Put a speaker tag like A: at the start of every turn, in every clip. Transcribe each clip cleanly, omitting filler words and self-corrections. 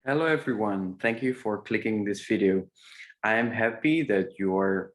A: Hello everyone, thank you for clicking this video. I am happy that you are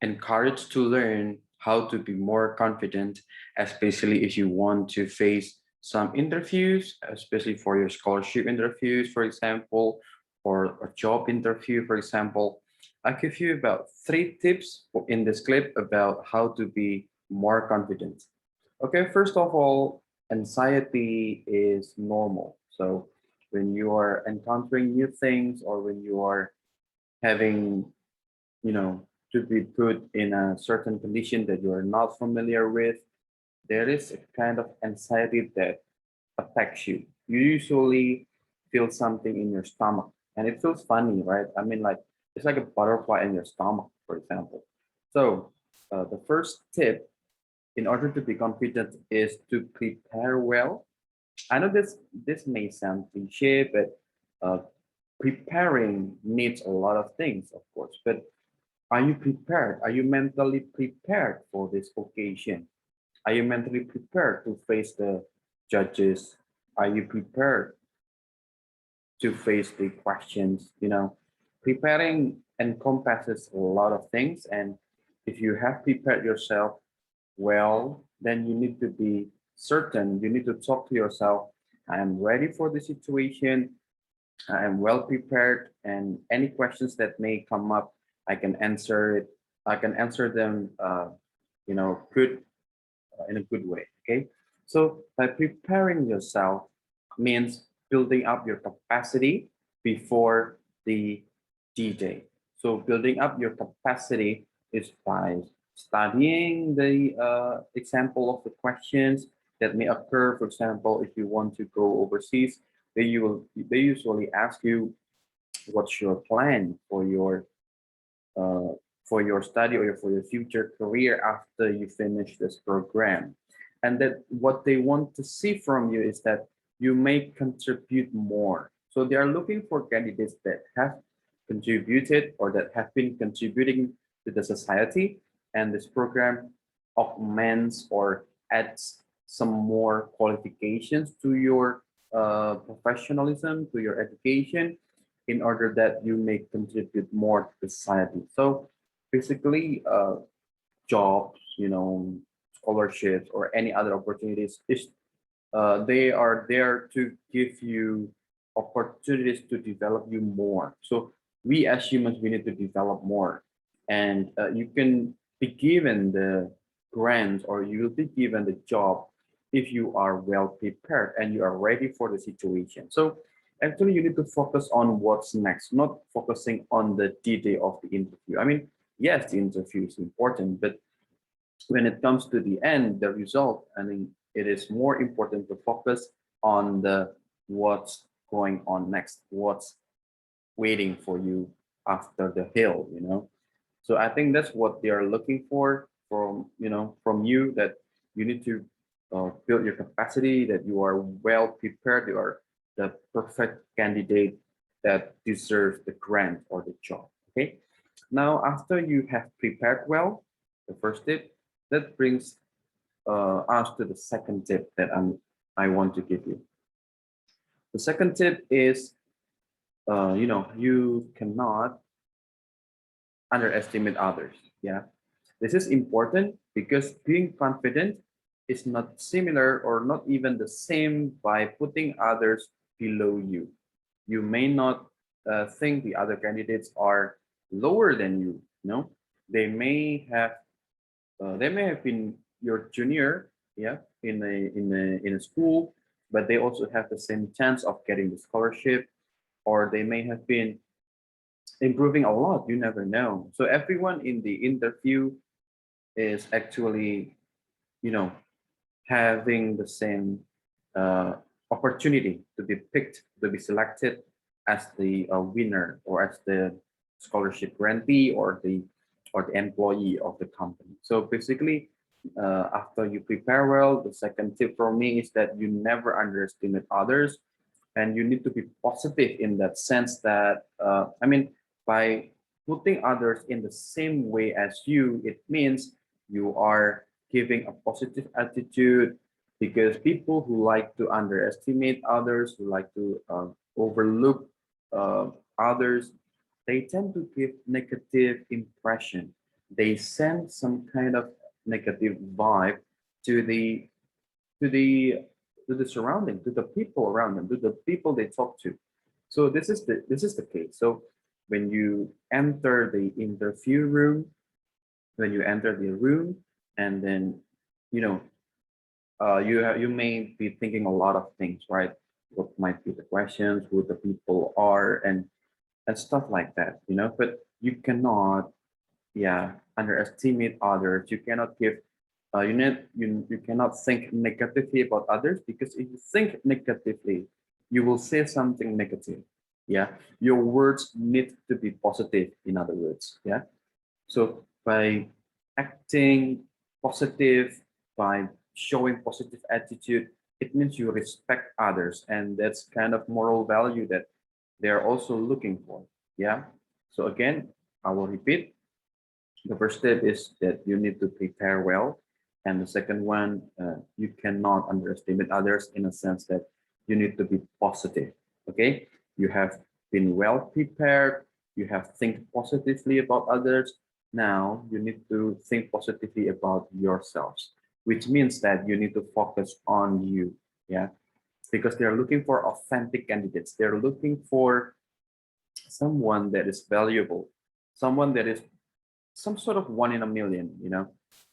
A: encouraged to learn how to be more confident, especially if you want to face some interviews, especially for your scholarship interviews, for example, or a job interview, for example. I'll give you about 3 tips in this clip about how to be more confident. Okay, first of all, anxiety is normal. So when you are encountering new things or when you are having, you know, to be put in a certain condition that you are not familiar with, there is a kind of anxiety that affects you. You usually feel something in your stomach and it feels funny, right? I mean, like it's like a butterfly in your stomach, for example. So the first tip in order to be confident is to prepare well. I know this may sound cliche, but uh, preparing needs a lot of things, of course. But are you prepared? Are you mentally prepared for this occasion? Are you mentally prepared to face the judges? Are you prepared to face the questions? Preparing encompasses a lot of things, and if you have prepared yourself well, then you need to be certain. You need to talk to yourself. I am ready for the situation. I am well prepared, and any questions that may come up, I can answer it. I can answer them, good in a good way. Okay, so by preparing yourself means building up your capacity before the D-Day. So building up your capacity is by studying the example of the questions that may occur. For example, if you want to go overseas, they usually ask you what's your plan uh, for your study or for your future career after you finish this program. And that what they want to see from you is that you may contribute more. So they are looking for candidates that have contributed or that have been contributing to the society. And this program augments or adds some more qualifications to your professionalism, to your education, in order that you may contribute more to society. So basically, jobs, scholarships, or any other opportunities, they are there to give you opportunities to develop you more. So we as humans, we need to develop more. And you can be given the grant or you will be given the job if you are well prepared and you are ready for the situation. So actually you need to focus on what's next, not focusing on the D-Day of the interview. I mean, yes, the interview is important, but when it comes to the end, the result, I mean, it is more important to focus on the what's going on next, what's waiting for you after the hill. So I think that's what they are looking for from you, that you need to build your capacity, that you are well prepared, you are the perfect candidate that deserves the grant or the job. Okay. Now, after you have prepared well, the first tip, that brings us to the second tip that I want to give you. The second tip is, you cannot underestimate others. Yeah, this is important because being confident is not similar or not even the same by putting others below you. You may not think the other candidates are lower than you. No, they may have been your junior, yeah, in a school, but they also have the same chance of getting the scholarship, or they may have been improving a lot. You never know. So everyone in the interview is actually, you know, having the same opportunity to be picked, to be selected as the winner or as the scholarship grantee or the employee of the company. So basically, after you prepare well, the second tip for me is that you never underestimate others, and you need to be positive in that sense that I mean, by putting others in the same way as you, it means you are giving a positive attitude, because people who like to underestimate others, who like to overlook others, they tend to give negative impression. They send some kind of negative vibe to the to the to the surrounding, to the people around them, to the people they talk to. So this is the case. So when you enter the interview room, when you enter the room, and then you know you may be thinking a lot of things, right? What might be the questions, who the people are, and stuff like that, but you cannot, yeah, underestimate others. You cannot give you cannot think negatively about others, because if you think negatively, you will say something negative. Yeah, your words need to be positive, in other words. Yeah, so by acting positive, by showing positive attitude, it means you respect others, and that's kind of moral value that they're also looking for. Yeah. So again, I will repeat. The first step is that you need to prepare well, and the second one, you cannot underestimate others, in a sense that you need to be positive. Okay, you have been well prepared. You have think positively about others. Now you need to think positively about yourselves, which means that you need to focus on you. Yeah, because they're looking for authentic candidates. They're looking for someone that is valuable, someone that is some sort of one in a million.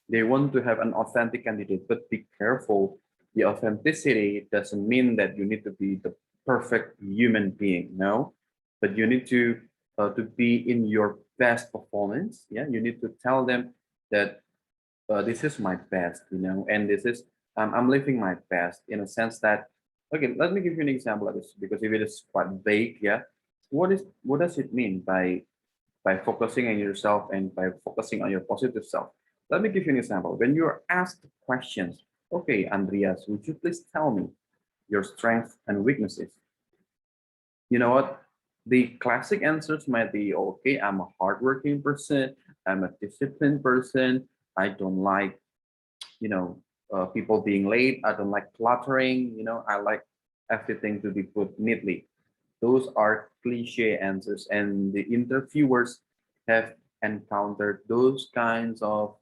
A: They want to have an authentic candidate, but be careful. The authenticity doesn't mean that you need to be the perfect human being, no, but you need to be in your best performance. Yeah, you need to tell them that this is my best, and this is I'm living my best, in a sense that, okay, let me give you an example of this, because if it is quite vague. Yeah, what does it mean by focusing on yourself and by focusing on your positive self? Let me give you an example. When you're asked questions, okay, Andreas, would you please tell me your strengths and weaknesses? You know what? The classic answers might be, okay, I'm a hardworking person, I'm a disciplined person, I don't like, you know, people being late, I don't like cluttering, I like everything to be put neatly. Those are cliche answers, and the interviewers have encountered those kinds of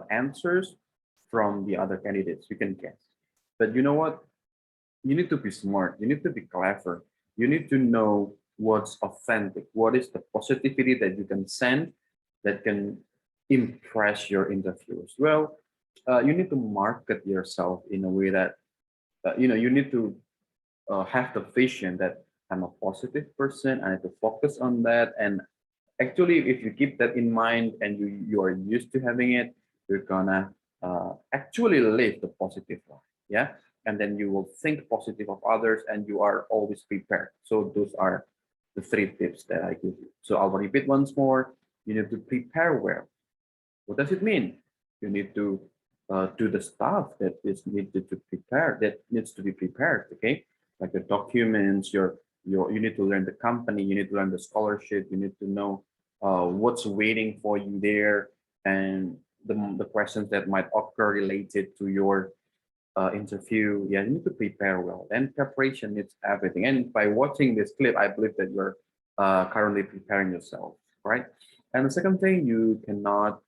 A: answers from the other candidates. You can guess. But you know what? You need to be smart. You need to be clever. You need to know what's authentic. What is the positivity that you can send that can impress your interviewers? Well, you need to market yourself in a way that, you need to have the vision that I'm a positive person. I need to focus on that. And actually, if you keep that in mind and you are used to having it, you're gonna actually live the positive life. Yeah. And then you will think positive of others, and you are always prepared. So those are the three tips that I give you. So I'll repeat once more. You need to prepare well. What does it mean? You need to do the stuff that is needed to prepare, that needs to be prepared. Okay, like the documents, you need to learn the company, you need to learn the scholarship, you need to know what's waiting for you there, and the questions that might occur related to your interview. Yeah, you need to prepare well. And preparation is everything. And by watching this clip, I believe that you're currently preparing yourself, right? And the second thing, you cannot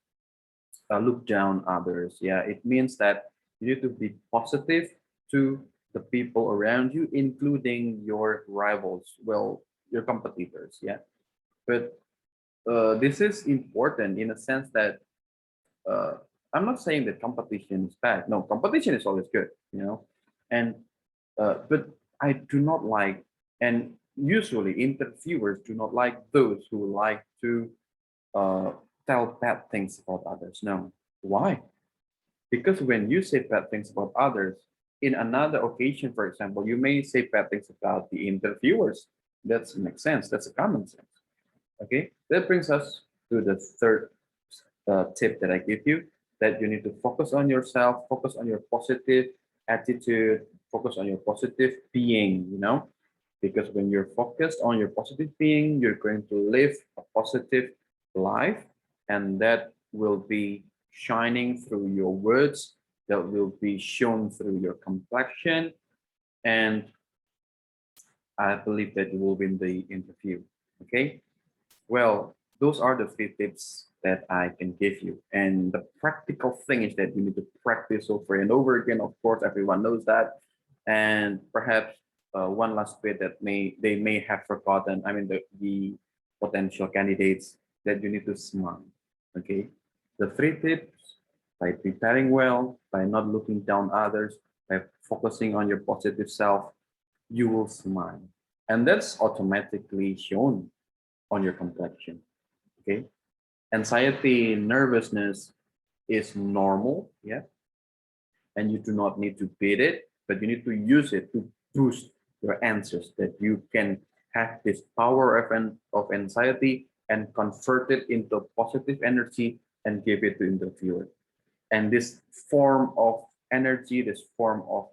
A: look down others. Yeah, it means that you need to be positive to the people around you, including your rivals, well, your competitors. Yeah, but this is important in a sense that uh, I'm not saying that competition is bad. No, competition is always good, and but I do not like, and usually interviewers do not like those who like to uh, tell bad things about others. No, why? Because when you say bad things about others, in another occasion, for example, you may say bad things about the interviewers. That makes sense. That's a common sense. Okay, that brings us to the third tip that I give you, that you need to focus on yourself, focus on your positive attitude, focus on your positive being, because when you're focused on your positive being, you're going to live a positive life, and that will be shining through your words, that will be shown through your complexion, and I believe that you will win the interview. Okay. Well, those are the 3 tips that I can give you. And the practical thing is that you need to practice over and over again. Of course, everyone knows that. And perhaps one last bit that they may have forgotten. I mean, the potential candidates, that you need to smile. Okay. The 3 tips: by preparing well, by not looking down others, by focusing on your positive self, you will smile. And that's automatically shown on your complexion. Okay. Anxiety, nervousness is normal. Yeah. And you do not need to beat it, but you need to use it to boost your answers, that you can have this power of anxiety and convert it into positive energy and give it to interviewer. And this form of energy, this form of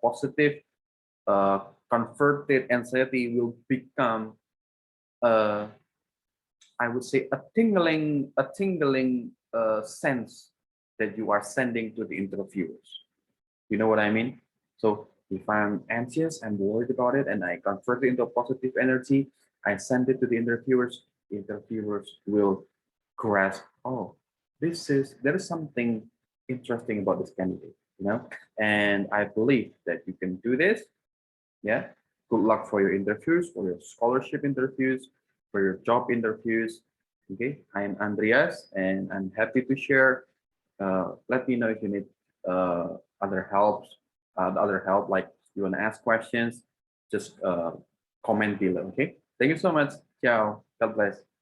A: positive converted anxiety will become uh, I would say a tingling sense that you are sending to the interviewers. You know what I mean? So if I'm anxious, I'm worried about it, and I convert it into positive energy, I send it to the interviewers. The interviewers will grasp, oh, there is something interesting about this candidate, you know? And I believe that you can do this. Yeah. Good luck for your interviews, for your scholarship interviews, for your job interviews. Okay. I'm Andreas, and I'm happy to share. Let me know if you need other help, like you want to ask questions, just comment below. Okay. Thank you so much. Ciao. God bless.